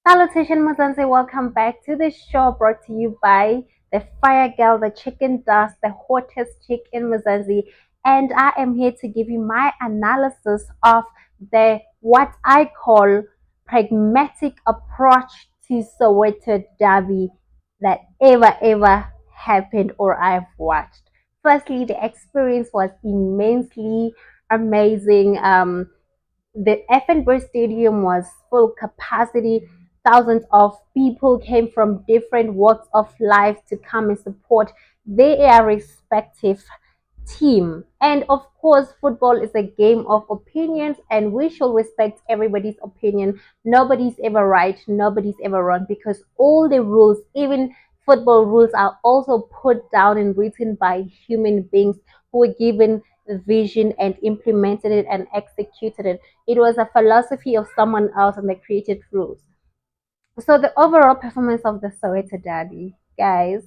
Salutation Mazanse, welcome back to the show brought to you by the Fire Girl, the Chicken Dust, the hottest chick in Mazanzi. And I am here to give you my analysis of the what I call pragmatic approach to Soweto Derby that ever happened or I've watched. Firstly, the experience was immensely amazing. The Effenberg Stadium was full capacity. Thousands of people came from different walks of life to come and support their respective team. And of course, football is a game of opinions, and we should respect everybody's opinion. Nobody's ever right, nobody's ever wrong, because all the rules, even football rules, are also put down and written by human beings who were given the vision and implemented it and executed it. It was a philosophy of someone else and they created rules. So the overall performance of the Soweto Derby, guys,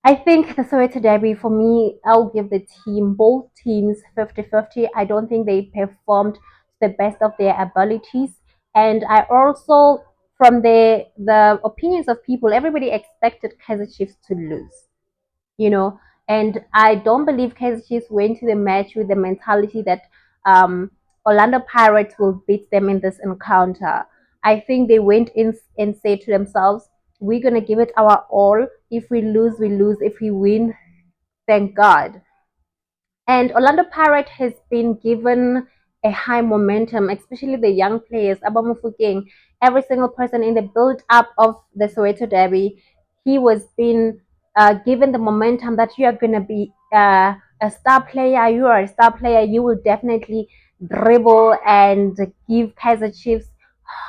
I think the Soweto Derby, for me, I'll give the team, both teams, 50-50. I don't think they performed to the best of their abilities. And I also, from the opinions of people, everybody expected Kaiser Chiefs to lose, you know. And I don't believe Kaiser Chiefs went to the match with the mentality that Orlando Pirates will beat them in this encounter. I think they went in and said to themselves, we're going to give it our all. If we lose, we lose. If we win, thank God. And Orlando Pirate has been given a high momentum, especially the young players. Mofokeng, every single person in the build up of the Soweto Derby, he was being given the momentum that you are going to be a star player. You are a star player. You will definitely dribble and give Kaiser Chiefs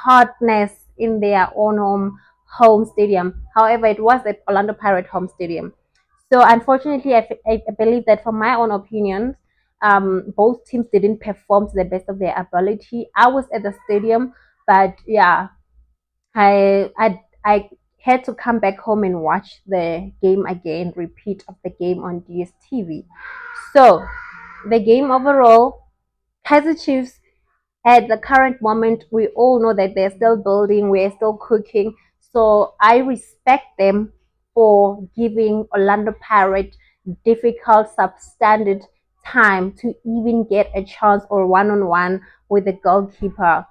hotness in their own home stadium. However, it was at Orlando Pirate home stadium. So unfortunately, I believe that from my own opinions, both teams didn't perform to the best of their ability. I was at the stadium, but yeah, I had to come back home and watch the game again, repeat of the game on DSTV. So the game overall, Kaiser Chiefs at the current moment, we all know that they're still building, we're still cooking. So I respect them for giving Orlando Pirates difficult, substandard time to even get a chance or one-on-one with the goalkeeper.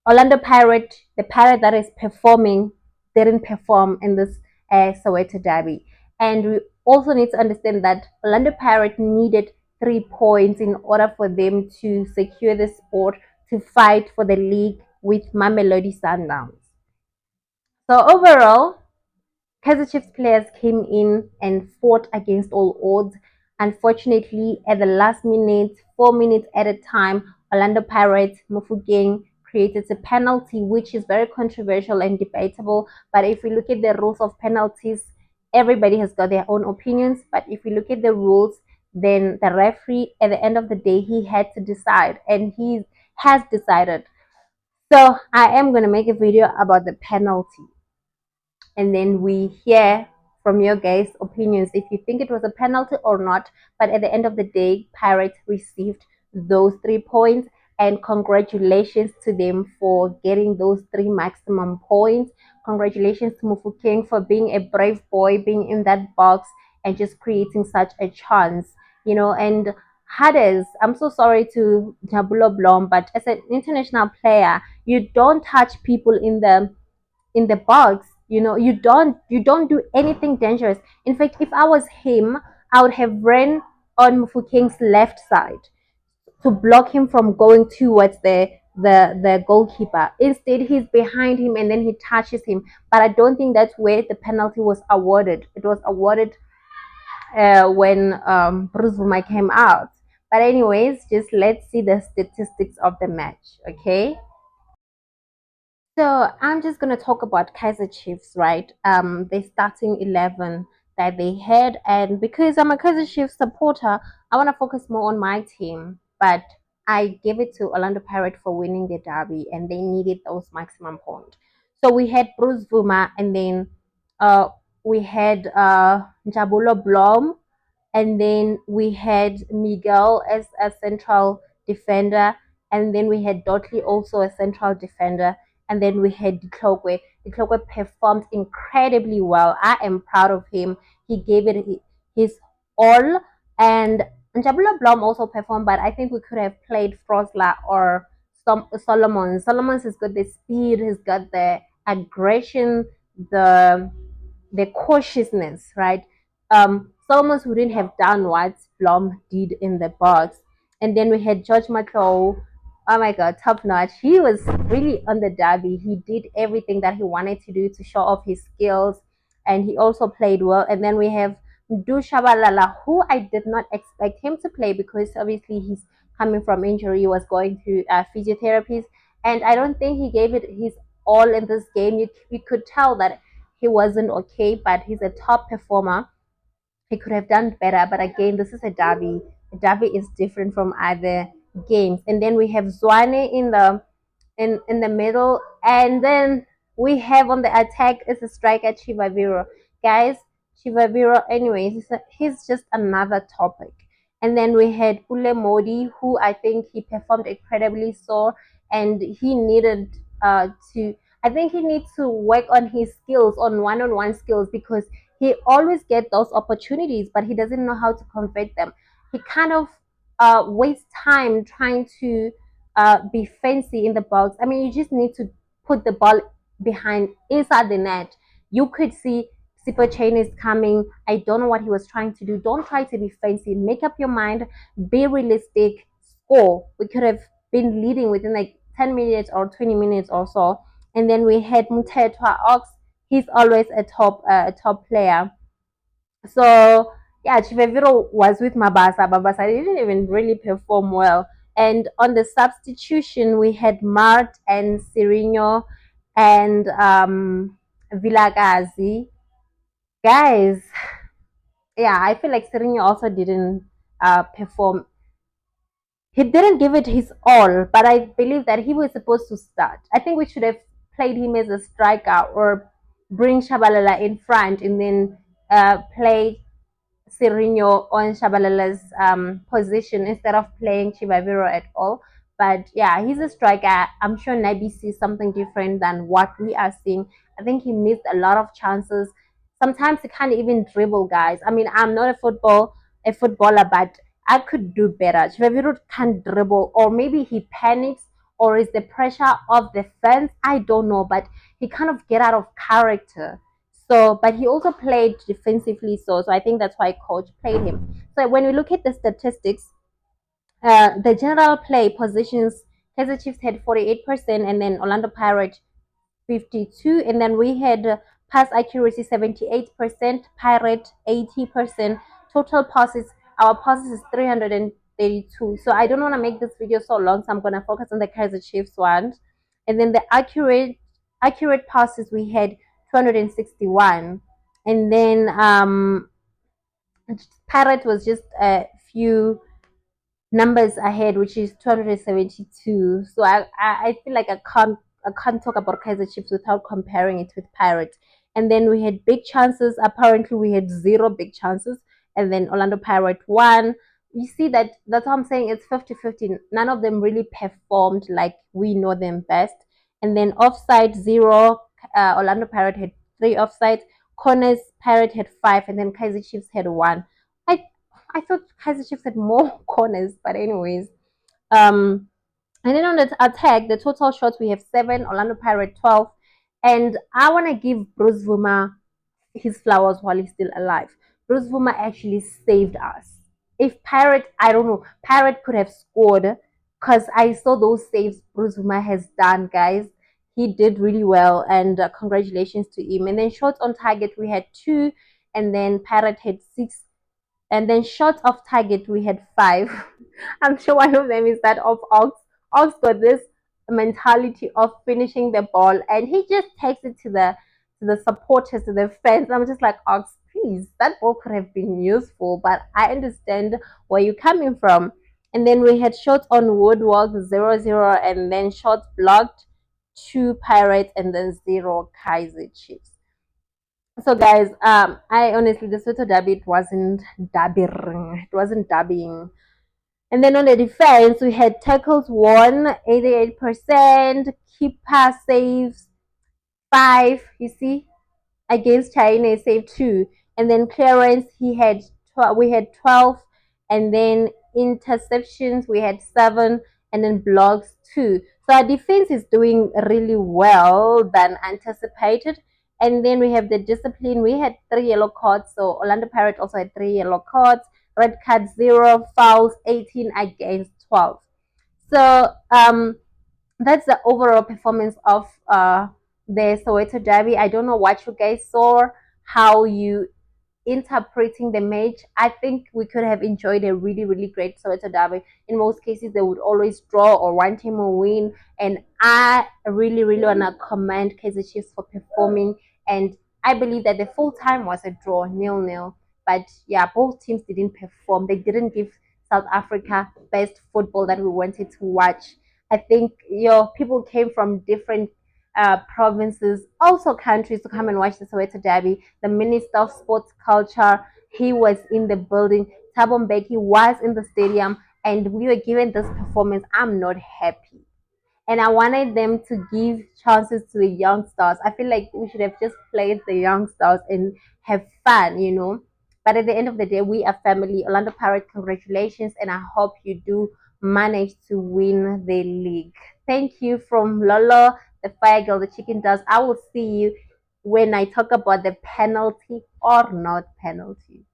Orlando Pirate, the pirate that is performing, didn't perform in this Soweto derby. And we also need to understand that Orlando Pirate needed 3 points in order for them to secure the spot to fight for the league with Mamelodi Sundowns. So overall, Kaiser Chiefs players came in and fought against all odds. Unfortunately, at the last minute, 4 minutes at a time, Orlando Pirates, Mofokeng created a penalty, which is very controversial and debatable. But if we look at the rules of penalties, everybody has got their own opinions. But if we look at the rules, then the referee, at the end of the day, he had to decide, and he has decided. So I am going to make a video about the penalty, and then we hear from your guys' opinions if you think it was a penalty or not. But at the end of the day, Pirates received those 3 points, and congratulations to them for getting those three maximum points. Congratulations to Mofokeng for being a brave boy, being in that box and just creating such a chance, and Hades, I'm so sorry to Jabulo Blom, but as an international player, you don't touch people in the box. You don't do anything dangerous. In fact, if I was him, I would have ran on Mofokeng's left side to block him from going towards the goalkeeper. Instead, he's behind him and then he touches him. But I don't think that's where the penalty was awarded. It was awarded when Bruce Vuma came out. But anyways, just let's see the statistics of the match, okay? So I'm just gonna talk about Kaiser Chiefs, right? The starting 11 that they had, and because I'm a Kaiser Chiefs supporter, I want to focus more on my team. But I give it to Orlando Pirates for winning the derby, and they needed those maximum points. So we had Bruce Vuma, and then we had Jabulo Blom, and then we had Miguel as a central defender, and then we had Dotley also a central defender, and then we had Ditlhokwe. Ditlhokwe performed incredibly well. I am proud of him. He gave it his all, and Njabula Blom also performed, but I think we could have played Frosla or Solomon. Solomon's has got the speed, he's got the aggression, the cautiousness, right? Solomons wouldn't have done what Blom did in the box. And then we had George Matlow. Oh my God, top notch. He was really on the derby. He did everything that he wanted to do to show off his skills, and he also played well. And then we have Du Shabalala, who I did not expect him to play because obviously he's coming from injury, he was going through physiotherapies, and I don't think he gave it his all in this game. You could tell that he wasn't okay, but he's a top performer. He could have done better, but again, this is a derby. A derby is different from other games. And then we have Zwane in the middle, and then we have on the attack is a striker Chivaviro. Guys, Chivaviro, anyways, he's just another topic. And then we had Ule Modi, who I think he performed incredibly so, and he needed to. I think he needs to work on his skills, on one-on-one skills, because he always gets those opportunities, but he doesn't know how to convert them. He kind of wastes time trying to be fancy in the box. I mean, you just need to put the ball behind inside the net. You could see Super Chain is coming. I don't know what he was trying to do. Don't try to be fancy. Make up your mind. Be realistic. Score. We could have been leading within like 10 minutes or 20 minutes or so. And then we had Mtetwa Ox. He's always a top player. So yeah, Chiveviro was with Mabasa. Mabasa didn't even really perform well. And on the substitution, we had Mart and Sirino and Vilagazi. Guys, yeah, I feel like Sirino also didn't perform. He didn't give it his all, but I believe that he was supposed to start. I think we should have played him as a striker or bring Shabalala in front and then play Sirino on Shabalala's position instead of playing Chivaviro at all. But yeah, he's a striker. I'm sure Nabi sees something different than what we are seeing. I think he missed a lot of chances. Sometimes he can't even dribble, guys. I mean, I'm not a footballer, but I could do better. Chivaviro can't dribble, or maybe he panics, or is the pressure of the fans? I don't know, but he kind of get out of character. So, but he also played defensively, so I think that's why coach played him. So when we look at the statistics, the general play positions, Kaizer Chiefs had 48%, and then Orlando Pirates 52, and then we had pass accuracy 78%, Pirate 80%, total passes. Our passes is 332. So I don't want to make this video so long, so I'm gonna focus on the Kaizer Chiefs one, and then the accurate passes we had 261, and then Pirate was just a few numbers ahead, which is 272. So I feel like I can't talk about Kaizer Chiefs without comparing it with Pirates. And then we had big chances. Apparently, we had zero big chances. And then Orlando Pirate won. You see that's what I'm saying. It's 50-50. None of them really performed like we know them best. And then offside zero. Orlando Pirate had three offsides. Corners Pirate had five, and then Kaizer Chiefs had one. I I thought Kaiser Chiefs had more corners, but anyways. Um, and then on the attack, the total shots we have seven, Orlando Pirate 12, and I want to give Bruce Vuma his flowers while he's still alive. Bruce Vuma actually saved us. If Pirate, I don't know, Pirate could have scored because I saw those saves Bruce Vuma has done, guys. He did really well, and congratulations to him. And then shots on target, we had two, and then Pirate had six, and then shots off target, we had five. I'm sure one of them is that of Ox. Ox got this mentality of finishing the ball, and he just takes it to the supporters, to the fans. I'm just like, Ox, please, that ball could have been useful, but I understand where you're coming from. And then we had shots on Woodwalk 0-0, and then shots blocked, two Pirates, and then zero Kaiser Chiefs. So guys, I honestly, the Soweto derby, it wasn't derbying. It wasn't derbying. And then on the defense, we had tackles won 88%, keeper saves 5, you see, against China, he saved 2. And then clearance, we had 12. And then interceptions, we had 7. And then blocks, 2. So our defense is doing really well than anticipated. And then we have the discipline. We had 3 yellow cards. So Orlando Pirates also had 3 yellow cards. Red card 0, fouls 18 against 12. So that's the overall performance of the Soweto Derby. I don't know what you guys saw, how you interpreting the match. I think we could have enjoyed a really, really great Soweto Derby. In most cases, they would always draw or one team will win. And I really, really want to commend Kaiser Chiefs for performing. And I believe that the full time was a draw, 0-0. But yeah, both teams didn't perform. They didn't give South Africa best football that we wanted to watch. I think people came from different provinces, also countries, to come and watch the Soweto Derby. The Minister of Sports Culture, he was in the building. Thabo Mbeki was in the stadium, and we were given this performance. I'm not happy. And I wanted them to give chances to the young stars. I feel like we should have just played the young stars and have fun. But at the end of the day, we are family. Orlando Pirates, congratulations, and I hope you do manage to win the league. Thank you from Lolo, the Fire Girl, the Chicken Does. I will see you when I talk about the penalty or not penalty.